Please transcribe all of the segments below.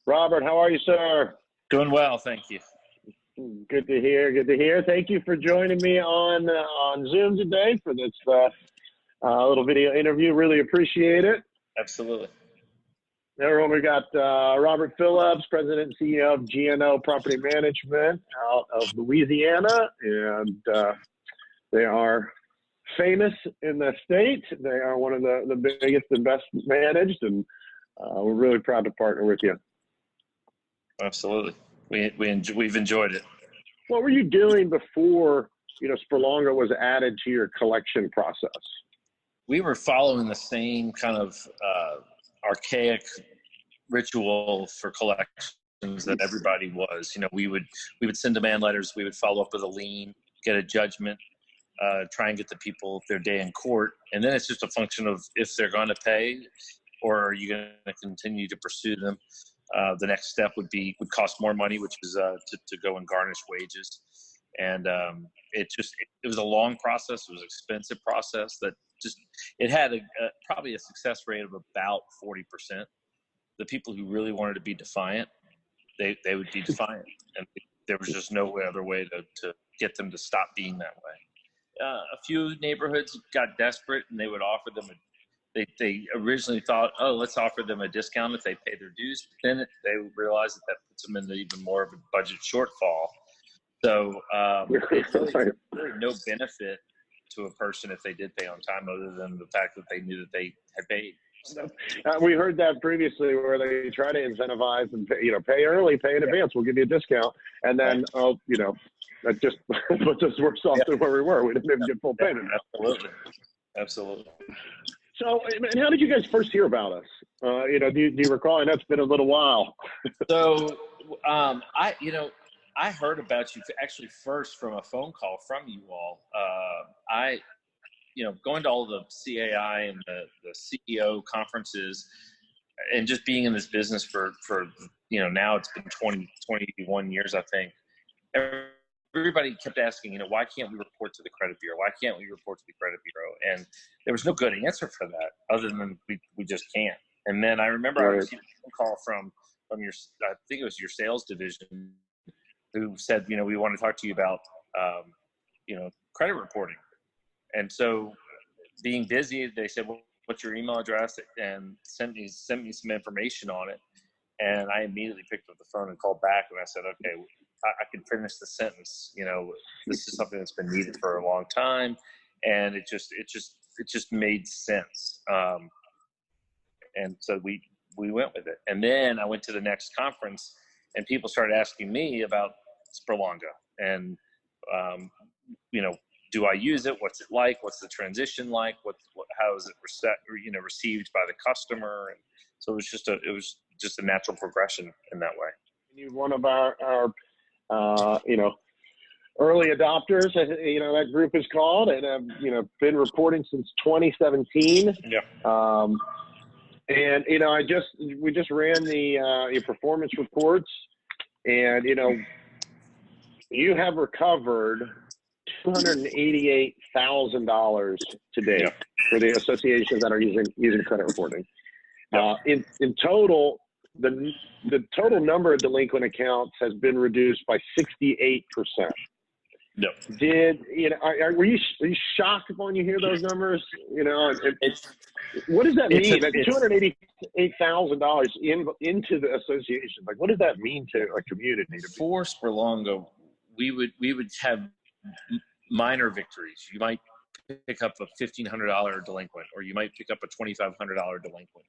Robert, how are you, sir? Doing well, thank you. Good to hear. Good to hear. Thank you for joining me on Zoom today for this little video interview. Really appreciate it. Absolutely. Everyone, we got Robert Phillips, President and CEO of GNO Property Management out of Louisiana, and they are famous in the state. They are one of the biggest and best managed, and we're really proud to partner with you. Absolutely. We've enjoyed it. What were you doing before, Sperlonga was added to your collection process? We were following the same kind of archaic ritual for collections that everybody was. We would send demand letters, we would follow up with a lien, get a judgment, try and get the people their day in court, and then it's just a function of if they're going to pay or are you going to continue to pursue them. The next step would cost more money, which is to go and garnish wages. And it was a long process. It was an expensive process that it had probably a success rate of about 40%. The people who really wanted to be defiant, they would be defiant. And there was just no other way to get them to stop being that way. A few neighborhoods got desperate and they would offer them they originally thought, oh, let's offer them a discount if they pay their dues. But then they realized that puts them into even more of a budget shortfall. So it's really no benefit to a person if they did pay on time, other than the fact that they knew that they had paid. So, we heard that previously, where they try to incentivize and pay early, pay in advance. We'll give you a discount, and then that just puts us worse off than where we were. We didn't even get full payment. Absolutely. So, and how did you guys first hear about us? Do you recall? I know it's been a little while. So, I heard about you actually first from a phone call from you all. Going to all the CAI and the CEO conferences, and just being in this business for now it's been 21 years, I think. Everybody kept asking, why can't we report to the credit bureau? Why can't we report to the credit bureau? And there was no good answer for that, other than we just can't. And then I remember I received a phone call from your, I think it was your sales division, who said, we want to talk to you about, credit reporting. And so, being busy, they said, well, what's your email address? And sent me some information on it. And I immediately picked up the phone and called back, and I said, okay, I can finish the sentence. This is something that's been needed for a long time, and it just made sense. And so we went with it. And then I went to the next conference, and people started asking me about Sperlonga, and do I use it? What's it like? What's the transition like? How is it received by the customer? And so it was just a natural progression in that way. You're one of our early adopters, that group is called, and have, been reporting since 2017. Yeah. And, we just ran the performance reports, and, you have recovered $288,000 to date for the associations that are using credit reporting. In total, the total number of delinquent accounts has been reduced by 68%. No. Were you shocked when you hear those numbers? What does that mean? $288,000 into the association. Like, what does that mean to a community? For Sperlonga, we would have minor victories. You might pick up a $1,500 delinquent, or you might pick up a $2,500 delinquent.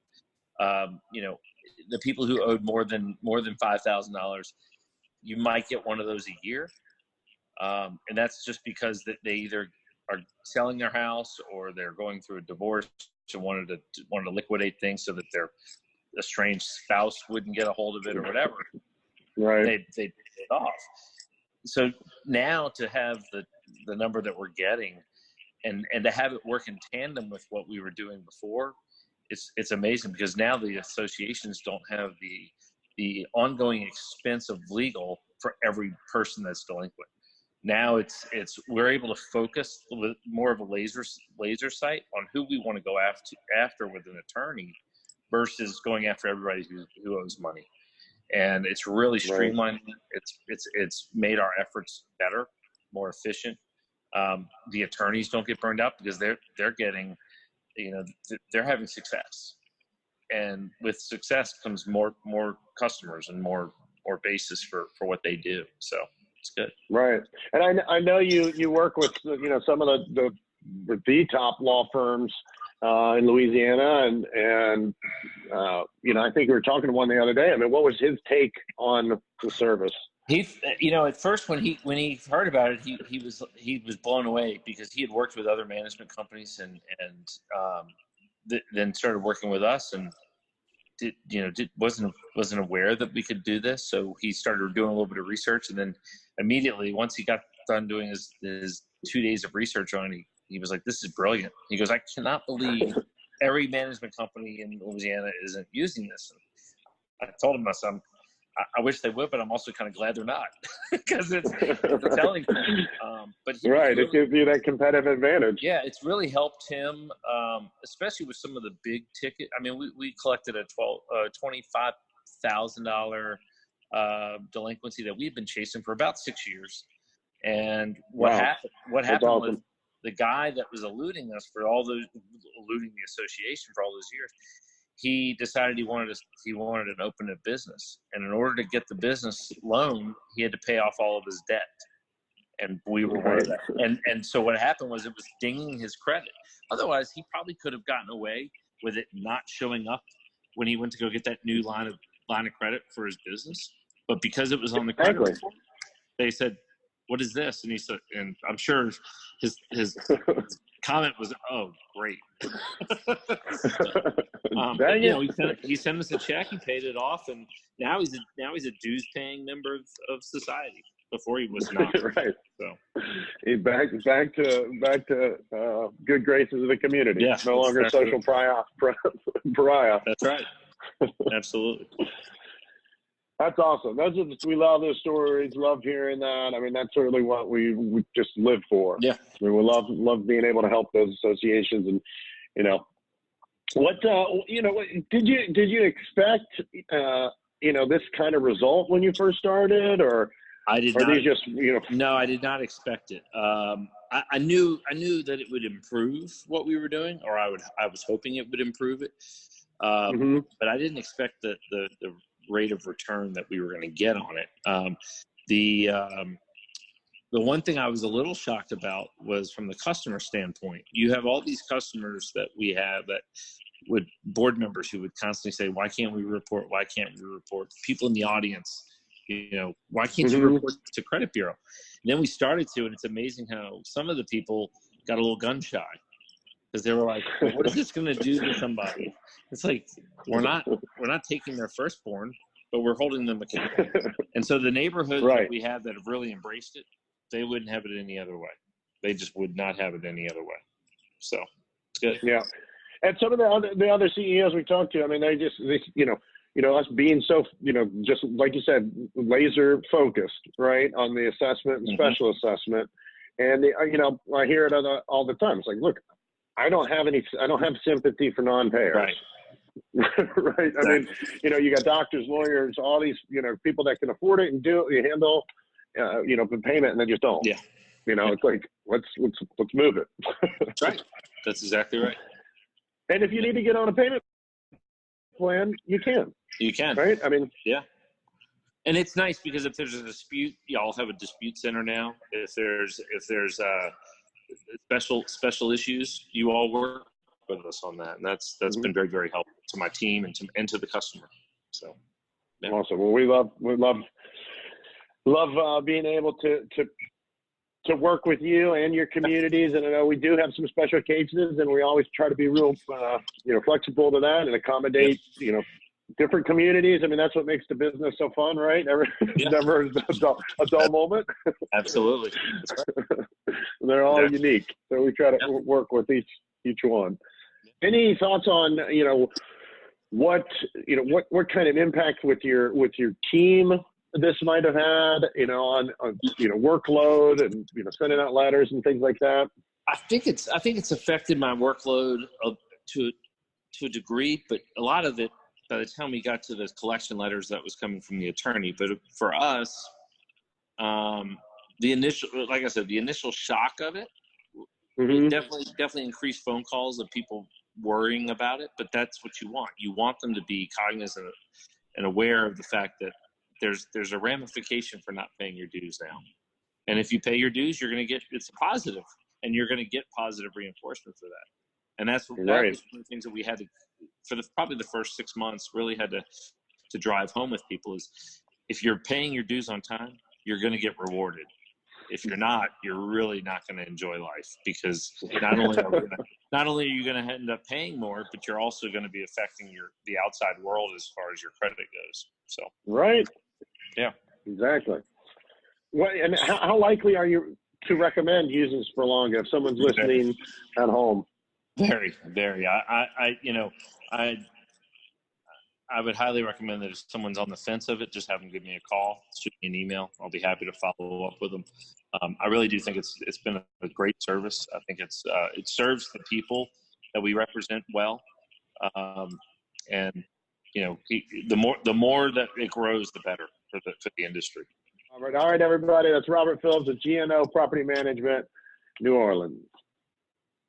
The people who owed more than $5,000, you might get one of those a year. And that's just because that they either are selling their house, or they're going through a divorce and wanted to liquidate things so that their estranged spouse wouldn't get a hold of it or whatever. Right. They paid it off. So now to have the number that we're getting, and to have it work in tandem with what we were doing before, it's amazing, because now the associations don't have the ongoing expense of legal for every person that's delinquent. Now we're able to focus with more of a laser sight on who we want to go after with an attorney, versus going after everybody who owes money. and it's really Right. streamlined. It's made our efforts better, more efficient. The attorneys don't get burned out because they're getting, they're having success, and with success comes more customers and more basis for what they do. So it's good. Right. And I know you work with, some of the top law firms in Louisiana, and I think we were talking to one the other day. I mean, what was his take on the service? He, at first when he heard about it, he was blown away because he had worked with other management companies and then started working with us and wasn't aware that we could do this. So he started doing a little bit of research, and then immediately once he got done doing his 2 days of research on it, he was like, "This is brilliant." He goes, "I cannot believe every management company in Louisiana isn't using this." And I told him, I wish they would, but I'm also kind of glad they're not because it's a telling thing. But right, it gives you that competitive advantage. Yeah, it's really helped him, especially with some of the big ticket. I mean, we collected a $25,000 delinquency that we've been chasing for about 6 years. And what happened was the guy that was eluding us eluding the association for all those years, he decided he wanted to open a business, and in order to get the business loan, he had to pay off all of his debt, and we were one of that. And so what happened was it was dinging his credit. Otherwise, he probably could have gotten away with it not showing up when he went to go get that new line of credit for his business. But because it was on the credit report, they said, "What is this?" And he said, and I'm sure his comment was, "Oh, great." He sent us a check. He paid it off, and now he's a dues paying member of society. Before he was not. Right. So he's back to good graces of the community. Yeah, no longer social pariah. That's right. Absolutely. That's awesome. We love those stories. Love hearing that. I mean, that's certainly what we just live for. Yeah. I mean, we love being able to help those associations, and what did you expect this kind of result when you first started, or I did not? These just No, I did not expect it. I knew that it would improve what we were doing, or I was hoping it would improve it. But I didn't expect the rate of return that we were going to get on it. The one thing I was a little shocked about was from the customer standpoint. You have all these customers that we have that would board members who would constantly say, "Why can't we report? Why can't we report?" People in the audience, "Why can't you report to credit bureau?" And then we started to, and it's amazing how some of the people got a little gun shy because they were like, "Well, what is this going to do to somebody?" It's like, we're not taking their firstborn, but we're holding them accountable. And so the neighborhoods that we have that have really embraced it, they wouldn't have it any other way. They just would not have it any other way. So it's good. Yeah. And some of the other CEOs we talked to, I mean, they us being so, just like you said, laser focused, right, on the assessment and special assessment. And I hear it all the time. It's like, look, I don't have sympathy for non-payers. Right. Right. I mean, you got doctors, lawyers, all these, people that can afford it and handle, the payment, and they just don't. Yeah. It's like, let's move it. That's right. That's exactly right. And if you need to get on a payment plan, you can. You can. Right? I mean, yeah. And it's nice because if there's a dispute, y'all have a dispute center now. If there's special issues, you all work with us on that, and that's been very, very helpful to my team and to the customer. So yeah. Awesome. Well, we love being able to work with you and your communities, and I know we do have some special cases, and we always try to be real flexible to that and accommodate different communities. I mean, that's what makes the business so fun, right? Never a dull moment. Absolutely. They're all unique, so we try to work with each one. Any thoughts on what kind of impact with your team this might have had, on workload and sending out letters and things like that? I think it's affected my workload to a degree, but a lot of it by the time we got to the collection letters that was coming from the attorney. But for us, the initial, like I said, the initial shock of it, Mm-hmm. definitely increased phone calls of people worrying about it. But that's what you want. You want them to be cognizant and aware of the fact that there's a ramification for not paying your dues now. And if you pay your dues, you're going to get, it's positive, and you're going to get positive reinforcement for that. And that was one of the things that we had to, for probably the first 6 months, really had to drive home with people is, if you're paying your dues on time, you're going to get rewarded. If you're not, you're really not going to enjoy life, because not only are you going to end up paying more, but you're also going to be affecting the outside world as far as your credit goes. So right, yeah, exactly. What, and how likely are you to recommend using Sperlonga if someone's listening at home? Very, very. I would highly recommend that if someone's on the fence of it, just have them give me a call, shoot me an email. I'll be happy to follow up with them. I really do think it's been a great service. I think it serves the people that we represent well, and the more that it grows, the better for the industry. All right, everybody. That's Robert Phillips of GNO Property Management, New Orleans.